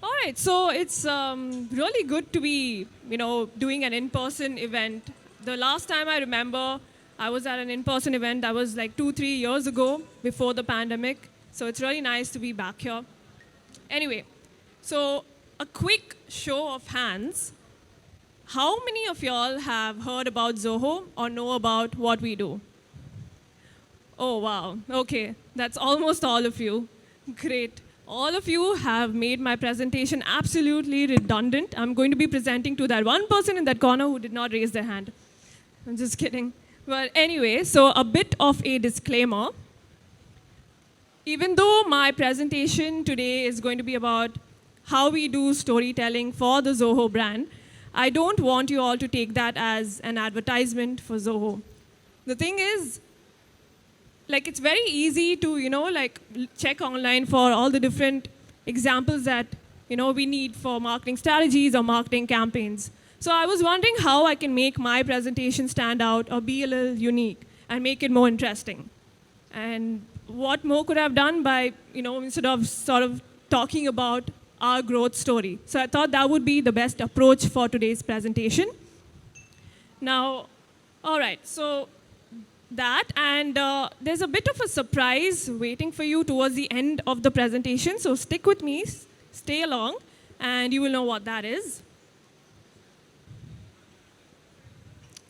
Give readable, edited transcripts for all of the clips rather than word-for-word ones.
All right, so it's really good to be, doing an in-person event. The last time I remember, I was at an in-person event that was like 3 years ago, before the pandemic. So it's really nice to be back here. Anyway, so a quick show of hands. How many of y'all have heard about Zoho or know about what we do? Oh, wow. Okay, that's almost all of you. Great. All of you have made my presentation absolutely redundant. I'm going to be presenting to that one person in that corner who did not raise their hand. I'm just kidding. But anyway, so a bit of a disclaimer. Even though my presentation today is going to be about how we do storytelling for the Zoho brand, I don't want you all to take that as an advertisement for Zoho. The thing is, it's very easy to, check online for all the different examples that, we need for marketing strategies or marketing campaigns. So I was wondering how I can make my presentation stand out or be a little unique and make it more interesting. And what more could I have done by, instead of sort of talking about our growth story. So I thought that would be the best approach for today's presentation. Now, all right, so that, and there's a bit of a surprise waiting for you towards the end of the presentation, so stick with me, stay along, and you will know what that is.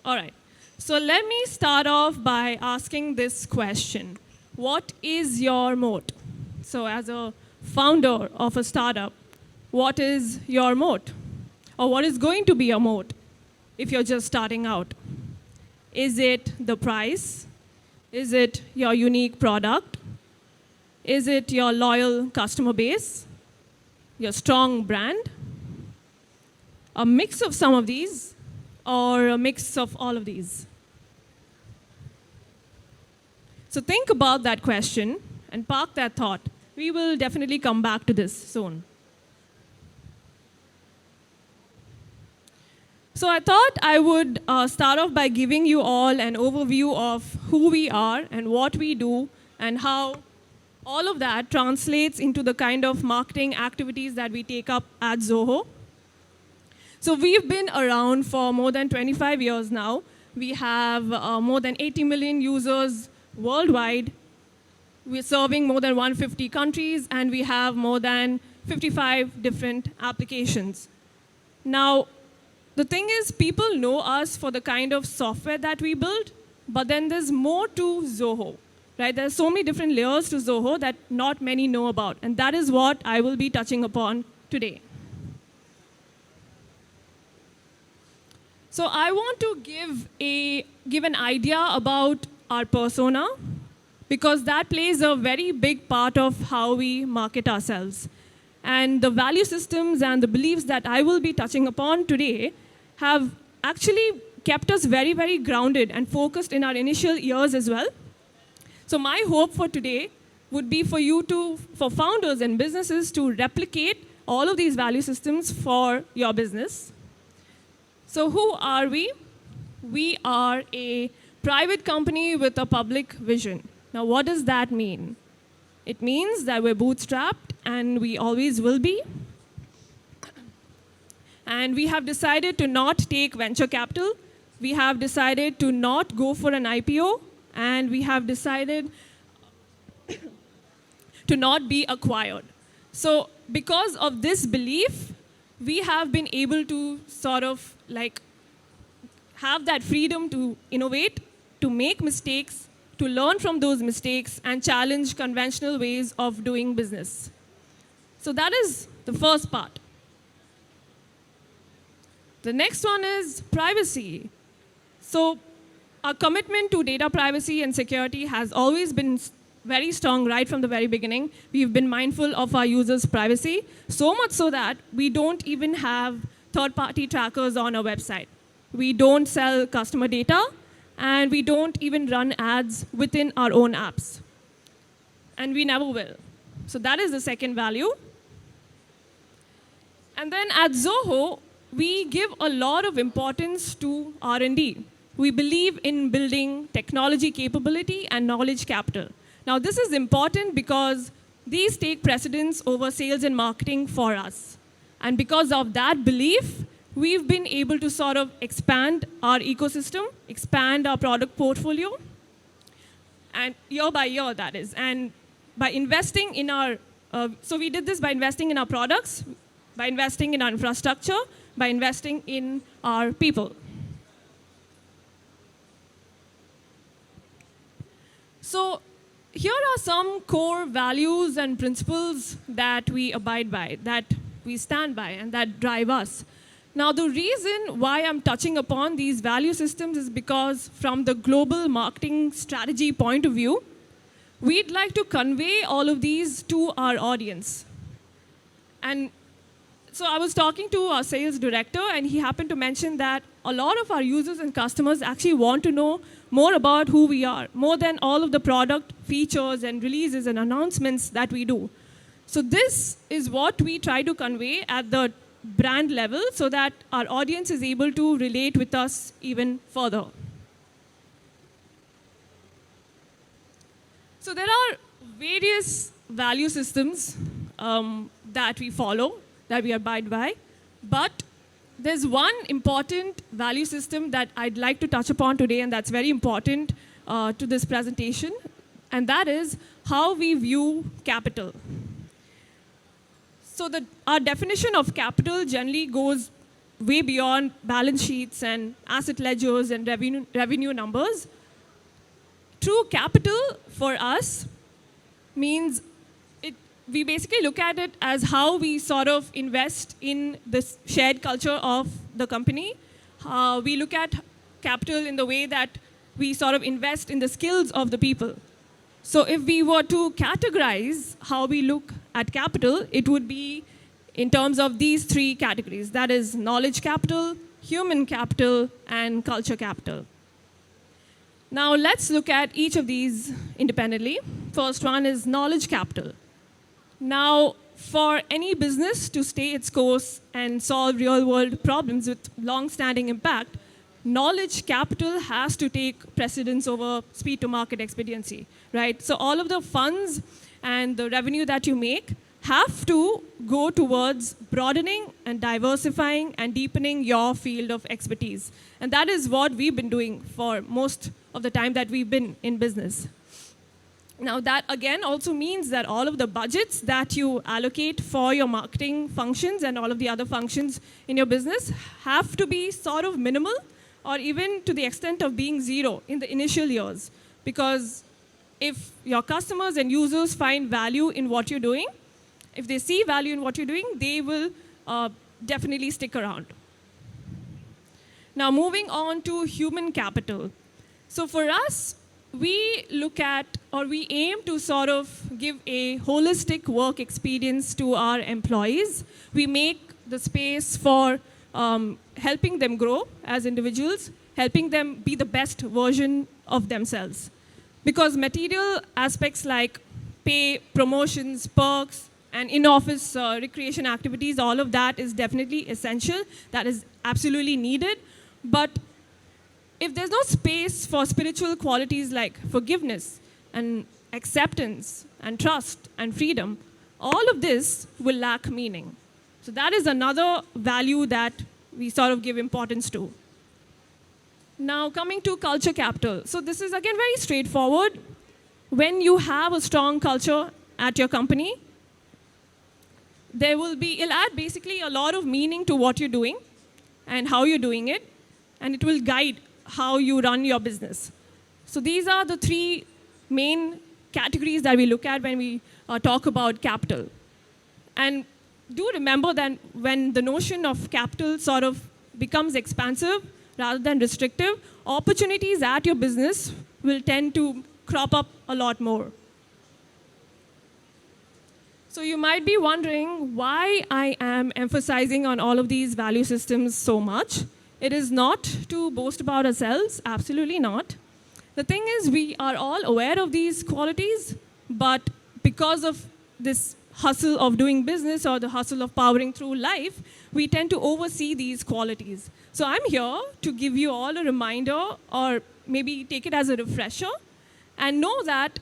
All right, so let me start off by asking this question. What is your moat? So as a founder of a startup, what is your moat? Or what is going to be your moat if you're just starting out? Is it the price? Is it your unique product? Is it your loyal customer base? Your strong brand? A mix of some of these, or a mix of all of these? So think about that question and park that thought. We will definitely come back to this soon. So I thought I would start off by giving you all an overview of who we are and what we do and how all of that translates into the kind of marketing activities that we take up at Zoho. So we've been around for more than 25 years now. We have more than 80 million users worldwide. We're serving more than 150 countries, and we have more than 55 different applications. Now, the thing is, people know us for the kind of software that we build, but then there's more to Zoho, right? There's so many different layers to Zoho that not many know about, and that is what I will be touching upon today. So I want to give an idea about our persona, because that plays a very big part of how we market ourselves. And the value systems and the beliefs that I will be touching upon today have actually kept us very, very grounded and focused in our initial years as well. So my hope for today would be for founders and businesses to replicate all of these value systems for your business. So who are we? We are a private company with a public vision. Now, what does that mean? It means that we're bootstrapped, and we always will be. And we have decided to not take venture capital. We have decided to not go for an IPO. And we have decided to not be acquired. So because of this belief, we have been able to sort of have that freedom to innovate, to make mistakes, to learn from those mistakes, and challenge conventional ways of doing business. So that is the first part. The next one is privacy. So our commitment to data privacy and security has always been very strong right from the very beginning. We've been mindful of our users' privacy, so much so that we don't even have third-party trackers on our website. We don't sell customer data, and we don't even run ads within our own apps. And we never will. So that is the second value. And then at Zoho, we give a lot of importance to R&D. We believe in building technology capability and knowledge capital. Now, this is important because these take precedence over sales and marketing for us. And because of that belief, we've been able to sort of expand our ecosystem, expand our product portfolio, and year by year, that is. And by investing in our, so we did this by investing in our products, by investing in our infrastructure, by investing in our people. So here are some core values and principles that we abide by, that we stand by, and that drive us. Now, the reason why I'm touching upon these value systems is because from the global marketing strategy point of view, we'd like to convey all of these to our audience. And so I was talking to our sales director, and he happened to mention that a lot of our users and customers actually want to know more about who we are, more than all of the product features and releases and announcements that we do. So this is what we try to convey at the brand level so that our audience is able to relate with us even further. So there are various value systems that we follow, that we abide by, but there's one important value system that I'd like to touch upon today, and that's very important to this presentation, and that is how we view capital. So our definition of capital generally goes way beyond balance sheets and asset ledgers and revenue numbers. True capital for us means we basically look at it as how we sort of invest in this shared culture of the company. We look at capital in the way that we sort of invest in the skills of the people. So if we were to categorize how we look at capital, it would be in terms of these three categories. That is knowledge capital, human capital, and culture capital. Now let's look at each of these independently. First one is knowledge capital. Now, for any business to stay its course and solve real-world problems with long-standing impact, knowledge capital has to take precedence over speed-to-market expediency, right? So all of the funds and the revenue that you make have to go towards broadening and diversifying and deepening your field of expertise. And that is what we've been doing for most of the time that we've been in business. Now that again also means that all of the budgets that you allocate for your marketing functions and all of the other functions in your business have to be sort of minimal or even to the extent of being zero in the initial years. Because if your customers and users find value in what you're doing, if they see value in what you're doing, they will definitely stick around. Now moving on to human capital. So for us, we look at, or we aim to sort of give a holistic work experience to our employees. We make the space for helping them grow as individuals, helping them be the best version of themselves. Because material aspects like pay, promotions, perks, and in-office recreation activities, all of that is definitely essential. That is absolutely needed. But if there's no space for spiritual qualities like forgiveness and acceptance and trust and freedom, all of this will lack meaning. So that is another value that we sort of give importance to. Now coming to culture capital. So this is again very straightforward. When you have a strong culture at your company, it'll add basically a lot of meaning to what you're doing and how you're doing it, and it will guide how you run your business. So these are the three main categories that we look at when we talk about capital. And do remember that when the notion of capital sort of becomes expansive rather than restrictive, opportunities at your business will tend to crop up a lot more. So you might be wondering why I am emphasizing on all of these value systems so much. It is not to boast about ourselves, absolutely not. The thing is, we are all aware of these qualities, but because of this hustle of doing business or the hustle of powering through life, we tend to oversee these qualities. So I'm here to give you all a reminder, or maybe take it as a refresher, and know that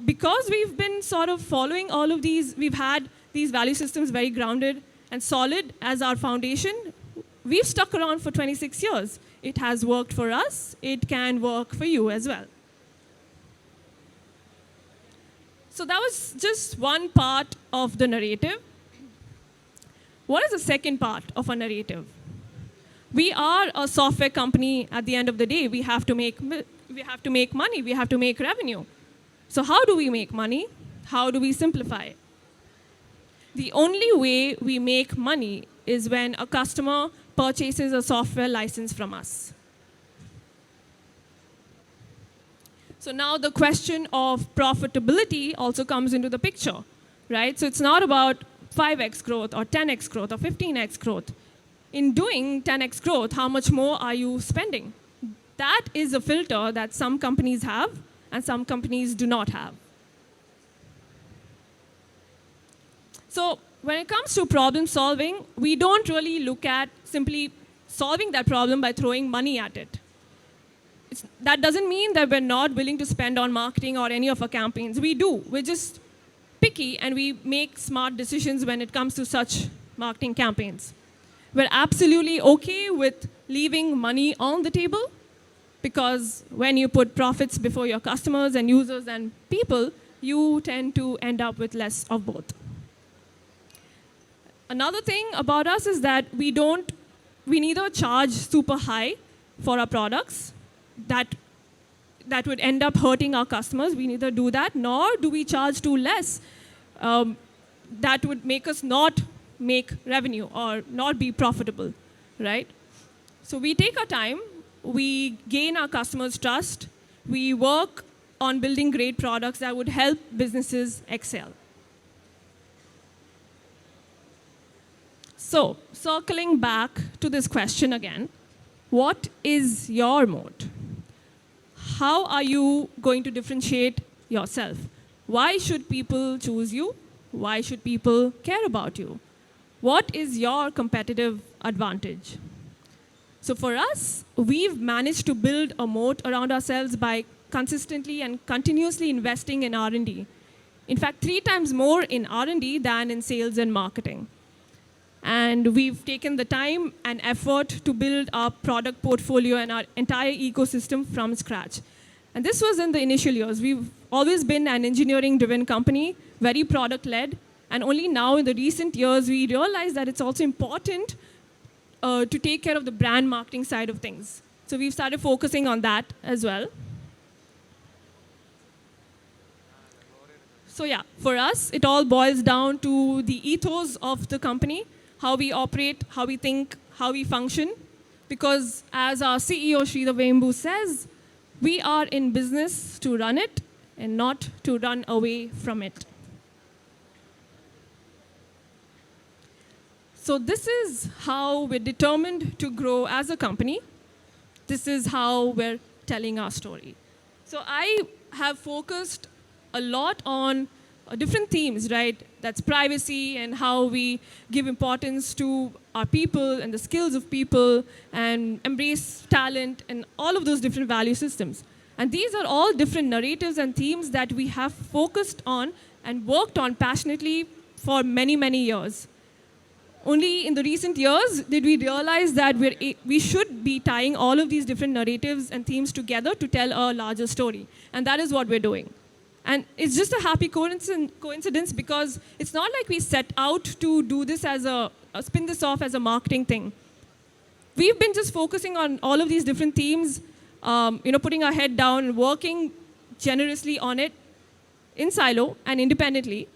because we've been sort of following all of these, we've had these value systems very grounded and solid as our foundation, we've stuck around for 26 years. It has worked for us. It can work for you as well. So that was just one part of the narrative. What is the second part of a narrative? We are a software company at the end of the day. We have to make money. We have to make revenue. So how do we make money? How do we simplify it? The only way we make money is when a customer purchases a software license from us. So now the question of profitability also comes into the picture, right? So it's not about 5x growth or 10x growth or 15x growth. In doing 10x growth, how much more are you spending? That is a filter that some companies have and some companies do not have. So when it comes to problem solving, we don't really look at simply solving that problem by throwing money at it. That doesn't mean that we're not willing to spend on marketing or any of our campaigns. We do. We're just picky and we make smart decisions when it comes to such marketing campaigns. We're absolutely okay with leaving money on the table because when you put profits before your customers and users and people, you tend to end up with less of both. Another thing about us is that we neither charge super high for our products that would end up hurting our customers. We neither do that, nor do we charge too less. That would make us not make revenue or not be profitable, right? So we take our time, we gain our customers' trust, we work on building great products that would help businesses excel. So, circling back to this question again, what is your moat? How are you going to differentiate yourself? Why should people choose you? Why should people care about you? What is your competitive advantage? So for us, we've managed to build a moat around ourselves by consistently and continuously investing in R&D. In fact, 3 times more in R&D than in sales and marketing. And we've taken the time and effort to build our product portfolio and our entire ecosystem from scratch. And this was in the initial years. We've always been an engineering-driven company, very product-led. And only now in the recent years, we realized that it's also important to take care of the brand marketing side of things. So we've started focusing on that as well. So yeah, for us, it all boils down to the ethos of the company, how we operate, how we think, how we function. Because as our CEO, Sridhar Vembu, says, we are in business to run it and not to run away from it. So this is how we're determined to grow as a company. This is how we're telling our story. So I have focused a lot on different themes, right? That's privacy and how we give importance to our people and the skills of people and embrace talent and all of those different value systems. And these are all different narratives and themes that we have focused on and worked on passionately for many, many years. Only in the recent years did we realize that we should be tying all of these different narratives and themes together to tell a larger story. And that is what we're doing. And it's just a happy coincidence because it's not like we set out to do this as spin this off as a marketing thing. We've been just focusing on all of these different themes, putting our head down and working generously on it in silo and independently.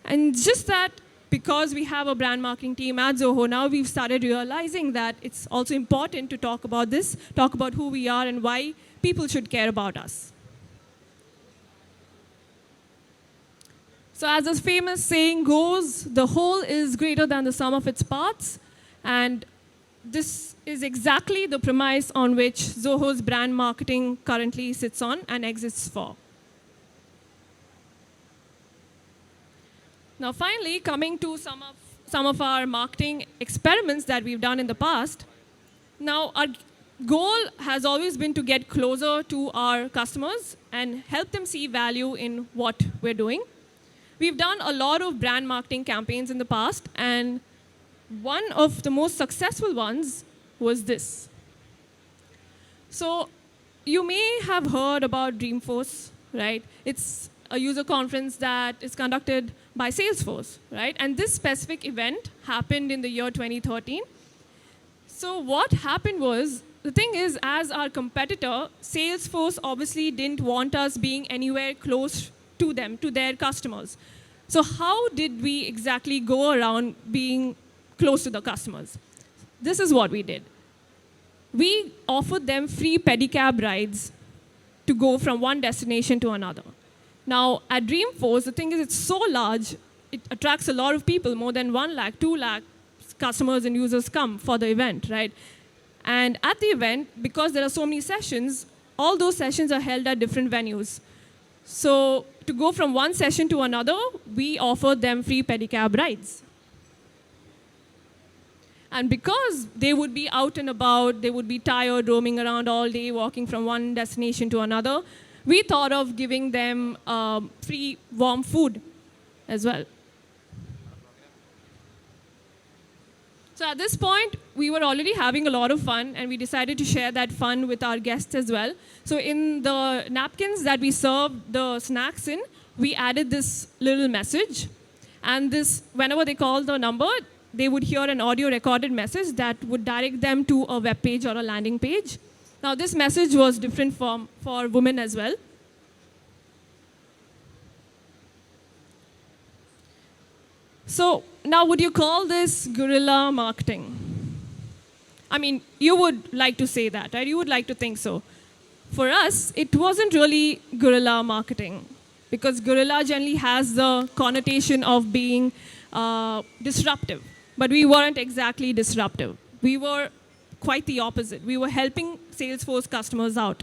And just that because we have a brand marketing team at Zoho, now we've started realizing that it's also important to talk about this, talk about who we are and why people should care about us. So as this famous saying goes, the whole is greater than the sum of its parts. And this is exactly the premise on which Zoho's brand marketing currently sits on and exists for. Now finally, coming to some of our marketing experiments that we've done in the past. Now our goal has always been to get closer to our customers and help them see value in what we're doing. We've done a lot of brand marketing campaigns in the past, and one of the most successful ones was this. So you may have heard about Dreamforce, right? It's a user conference that is conducted by Salesforce, right? And this specific event happened in the year 2013. So what happened was, the thing is, as our competitor, Salesforce obviously didn't want us being anywhere close to them, to their customers. So how did we exactly go around being close to the customers? This is what we did. We offered them free pedicab rides to go from one destination to another. Now, at Dreamforce, the thing is, it's so large, it attracts a lot of people, more than 1 lakh, 2 lakh customers and users come for the event, right? And at the event, because there are so many sessions, all those sessions are held at different venues. So to go from one session to another, we offered them free pedicab rides. And because they would be out and about, they would be tired, roaming around all day, walking from one destination to another, we thought of giving them free warm food as well. So at this point, we were already having a lot of fun, and we decided to share that fun with our guests as well. So in the napkins that we served the snacks in, we added this little message. And this, whenever they called the number, they would hear an audio recorded message that would direct them to a web page or a landing page. Now, this message was different for women as well. So now, would you call this guerrilla marketing? I mean, you would like to say that, right? You would like to think so. For us, it wasn't really guerrilla marketing, because guerrilla generally has the connotation of being disruptive. But we weren't exactly disruptive. We were quite the opposite. We were helping Salesforce customers out.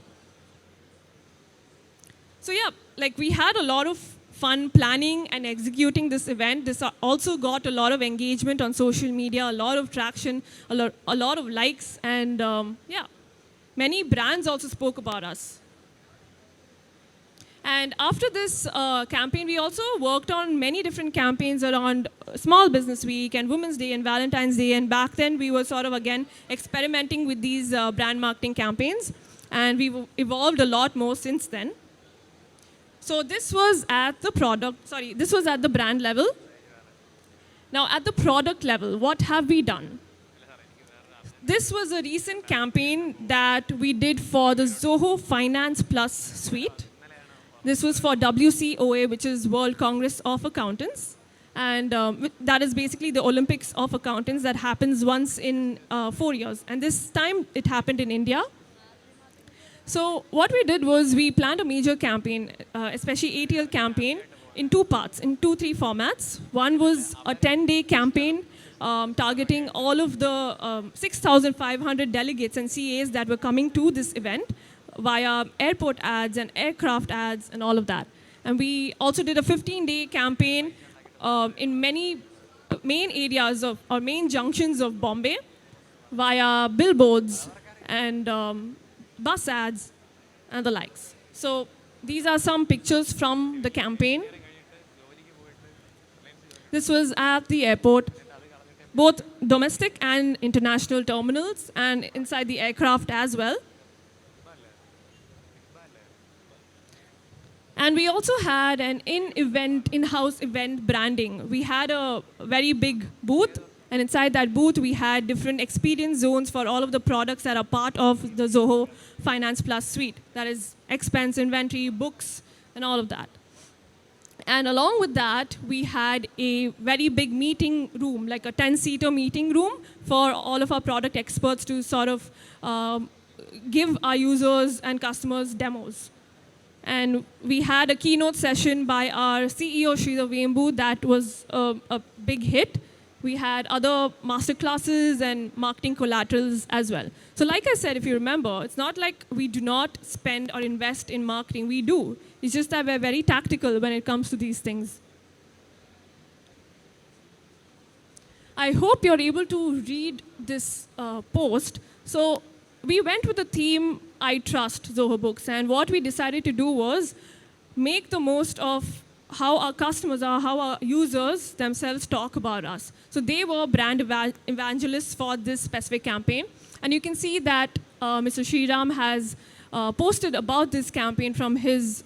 So yeah, like we had a lot of fun planning and executing this event. This also got a lot of engagement on social media, a lot of traction, a lot of likes, and yeah, many brands also spoke about us. And after this campaign, we also worked on many different campaigns around Small Business Week and Women's Day and Valentine's Day. And back then, we were sort of, again, experimenting with these brand marketing campaigns. And we've evolved a lot more since then. So this was at the this was at the brand level. Now, at the product level, what have we done? This was a recent campaign that we did for the Zoho Finance Plus suite. This was for WCOA, which is World Congress of Accountants. And that is basically the Olympics of Accountants that happens once in 4 years. And this time, it happened in India. So what we did was we planned a major campaign, especially ATL campaign, in 2 parts, in 2-3 formats. One was a 10-day campaign targeting all of the 6,500 delegates and CAs that were coming to this event via airport ads and aircraft ads and all of that. And we also did a 15-day campaign in many main areas of, or main junctions of Bombay via billboards and bus ads and the likes. So these are some pictures from the campaign. This was at the airport, both domestic and international terminals, and inside the aircraft as well. And we also had an in-house event branding. We had a very big booth, and inside that booth, we had different experience zones for all of the products that are part of the Zoho Finance Plus suite. That is expense, inventory, books, and all of that. And along with that, we had a very big meeting room, like a 10-seater meeting room for all of our product experts to sort of give our users and customers demos. And we had a keynote session by our CEO, Sridhar Vembu, that was a big hit. We had other masterclasses and marketing collaterals as well. So like I said, if you remember, it's not like we do not spend or invest in marketing. We do. It's just that we're very tactical when it comes to these things. I hope you're able to read this post. So we went with the theme, I trust Zoho Books. And what we decided to do was make the most of how our customers are, how our users themselves talk about us. So they were brand evangelists for this specific campaign. And you can see that Mr. Sriram has posted about this campaign from his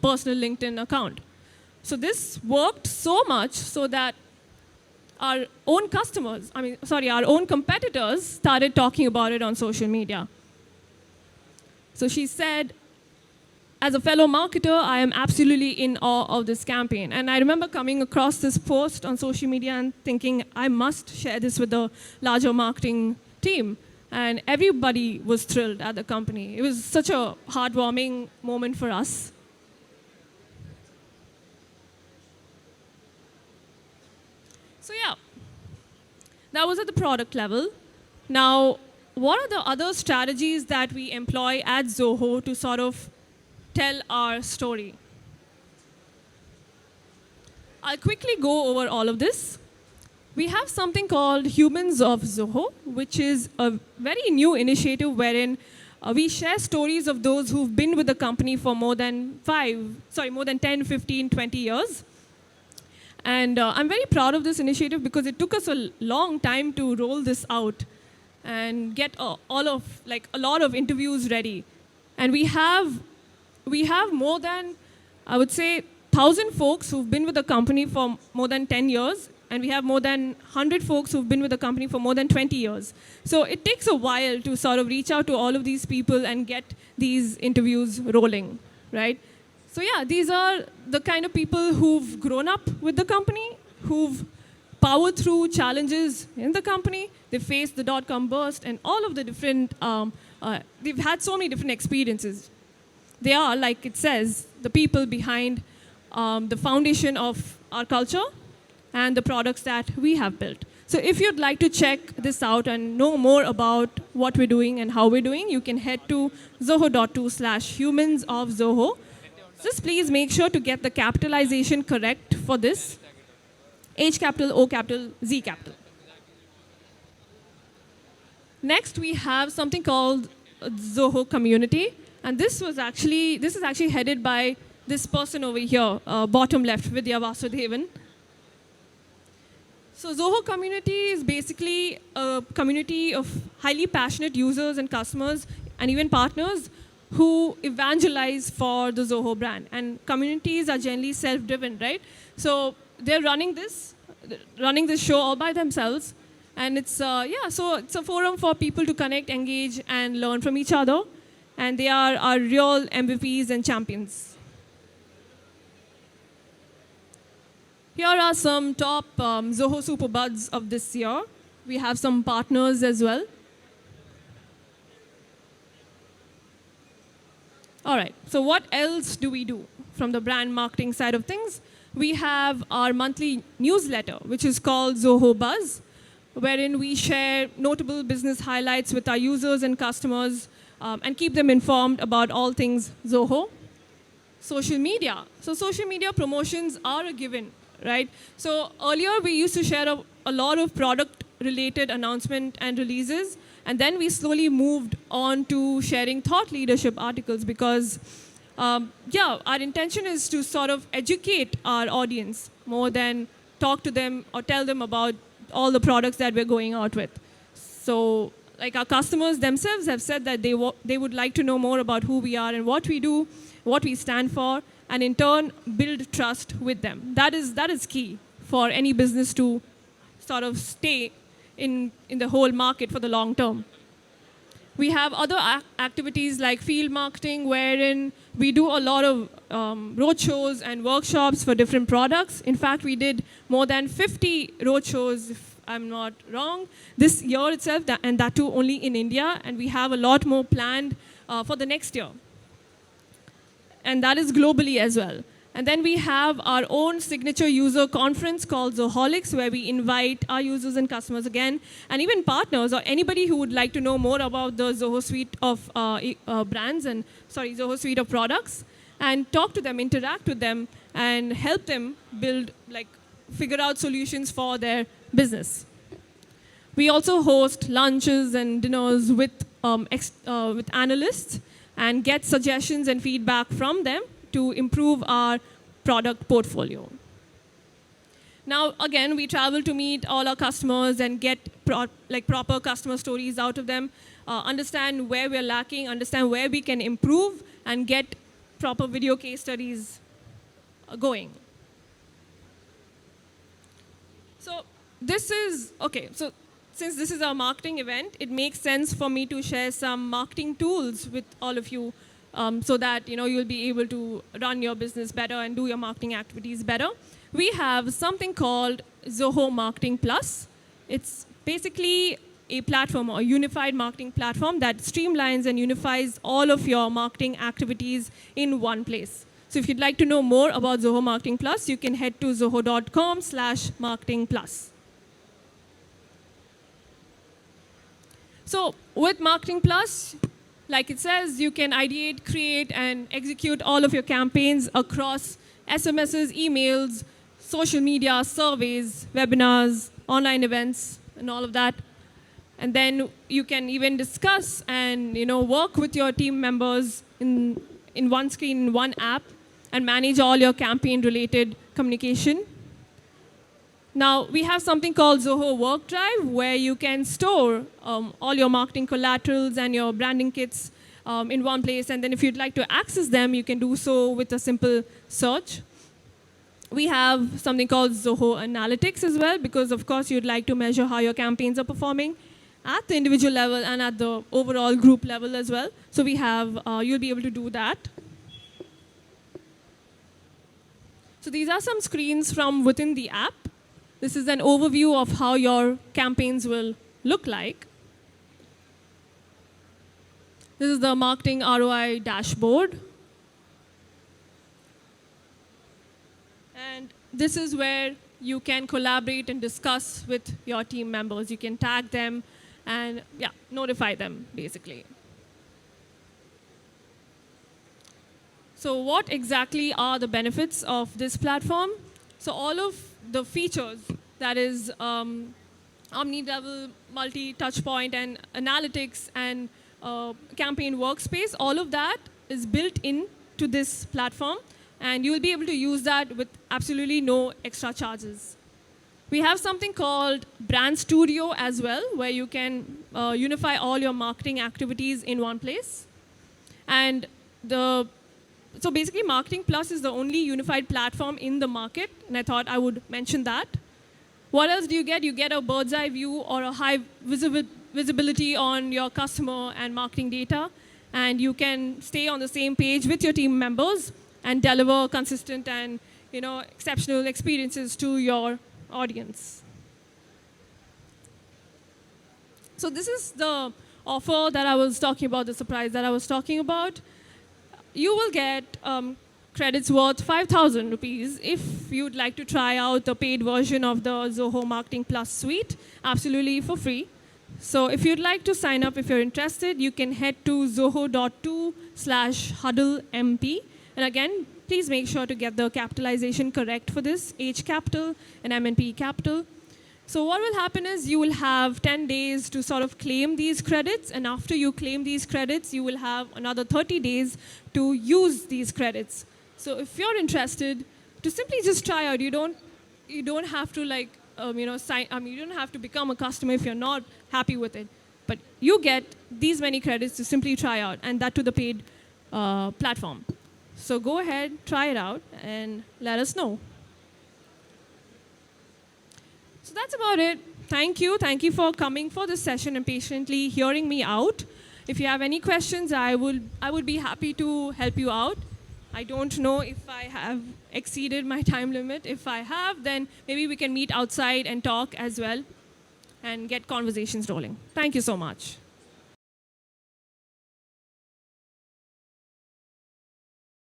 personal LinkedIn account. So this worked so much so that our own our own competitors started talking about it on social media. So she said, as a fellow marketer, I am absolutely in awe of this campaign. And I remember coming across this post on social media and thinking, I must share this with the larger marketing team. And everybody was thrilled at the company. It was such a heartwarming moment for us. So yeah, that was at the product level. Now, what are the other strategies that we employ at Zoho to sort of tell our story? I'll quickly go over all of this. We have something called Humans of Zoho, which is a very new initiative wherein we share stories of those who've been with the company for more than 10, 15, 20 years. And I'm very proud of this initiative because it took us a long time to roll this out and get a lot of interviews ready. And we have more than, I would say, 1,000 folks who've been with the company for more than 10 years. And we have more than 100 folks who've been with the company for more than 20 years. So it takes a while to sort of reach out to all of these people and get these interviews rolling, right? So yeah, these are the kind of people who've grown up with the company, who've powered through challenges in the company. They faced the dot-com burst and all of the different, they've had so many different experiences. They are, like it says, the people behind the foundation of our culture and the products that we have built. So if you'd like to check this out and know more about what we're doing and how we're doing, you can head to zoho.to/humans of Zoho. Just please make sure to get the capitalization correct for this. H capital, O capital, Z capital. Next, we have something called Zoho Community. And this is actually headed by this person over here, bottom left, Vidya Vasudevan. So Zoho Community is basically a community of highly passionate users and customers and even partners who evangelize for the Zoho brand. And communities are generally self-driven, right? So they're running this show all by themselves. And it's, so it's a forum for people to connect, engage, and learn from each other. And they are our real MVPs and champions. Here are some top Zoho Super Buds of this year. We have some partners as well. All right, so what else do we do from the brand marketing side of things? We have our monthly newsletter, which is called Zoho Buzz, wherein we share notable business highlights with our users and customers and keep them informed about all things Zoho. Social media. So social media promotions are a given, right? So earlier we used to share a lot of product-related announcement and releases, and then we slowly moved on to sharing thought leadership articles because, our intention is to sort of educate our audience more than talk to them or tell them about all the products that we're going out with. So like our customers themselves have said that they would like to know more about who we are and what we do, what we stand for, and in turn build trust with them. That is key for any business to sort of stay in the whole market for the long term. We have other activities like field marketing, wherein we do a lot of roadshows and workshops for different products. In fact, we did more than 50 roadshows, if I'm not wrong, this year itself, and that too only in India. And we have a lot more planned for the next year. And that is globally as well. And then we have our own signature user conference called Zoholics, where we invite our users and customers again, and even partners or anybody who would like to know more about the Zoho suite of Zoho suite of products, and talk to them, interact with them, and help them build, figure out solutions for their business. We also host lunches and dinners with analysts and get suggestions and feedback from them to improve our product portfolio. Now, again, we travel to meet all our customers and get proper customer stories out of them, understand where we're lacking, understand where we can improve, and get proper video case studies going. So this is, okay, so since this is our marketing event, it makes sense for me to share some marketing tools with all of you so that you'll be able to run your business better and do your marketing activities better. We have something called Zoho Marketing Plus. It's basically a platform, or a unified marketing platform that streamlines and unifies all of your marketing activities in one place. So if you'd like to know more about Zoho Marketing Plus, you can head to zoho.com/marketing+. So with Marketing Plus, like it says, you can ideate, create, and execute all of your campaigns across SMSs, emails, social media, surveys, webinars, online events, and all of that. And then you can even discuss and work with your team members in one screen, in one app, and manage all your campaign-related communication. Now, we have something called Zoho Work Drive, where you can store all your marketing collaterals and your branding kits in one place. And then if you'd like to access them, you can do so with a simple search. We have something called Zoho Analytics as well, because, of course, you'd like to measure how your campaigns are performing at the individual level and at the overall group level as well. So we have, you'll be able to do that. So these are some screens from within the app. This is an overview of how your campaigns will look like. This is the marketing ROI dashboard. And this is where you can collaborate and discuss with your team members. You can tag them and notify them, basically. So what exactly are the benefits of this platform? So all of the features, that is omni-level, multi-touch point, and analytics, and campaign workspace, all of that is built into this platform. And you will be able to use that with absolutely no extra charges. We have something called Brand Studio as well, where you can unify all your marketing activities in one place. And so basically, Marketing Plus is the only unified platform in the market, and I thought I would mention that. What else do you get? You get a bird's eye view or a high visibility on your customer and marketing data, and you can stay on the same page with your team members and deliver consistent and exceptional experiences to your audience. So this is the offer that I was talking about, the surprise that I was talking about. You will get credits worth 5,000 rupees if you'd like to try out the paid version of the Zoho Marketing Plus suite, absolutely for free. So if you'd like to sign up, if you're interested, you can head to zoho.to/HUDDLE-MP. And again, please make sure to get the capitalization correct for this, H capital and M&P capital. So what will happen is you will have 10 days to sort of claim these credits, and after you claim these credits, you will have another 30 days to use these credits. So if you're interested, to simply just try out, you don't have to sign. You don't have to become a customer if you're not happy with it. But you get these many credits to simply try out, and that to the paid platform. So go ahead, try it out, and let us know. So that's about it. Thank you. Thank you for coming for this session and patiently hearing me out. If you have any questions, I would be happy to help you out. I don't know if I have exceeded my time limit. If I have, then maybe we can meet outside and talk as well and get conversations rolling. Thank you so much.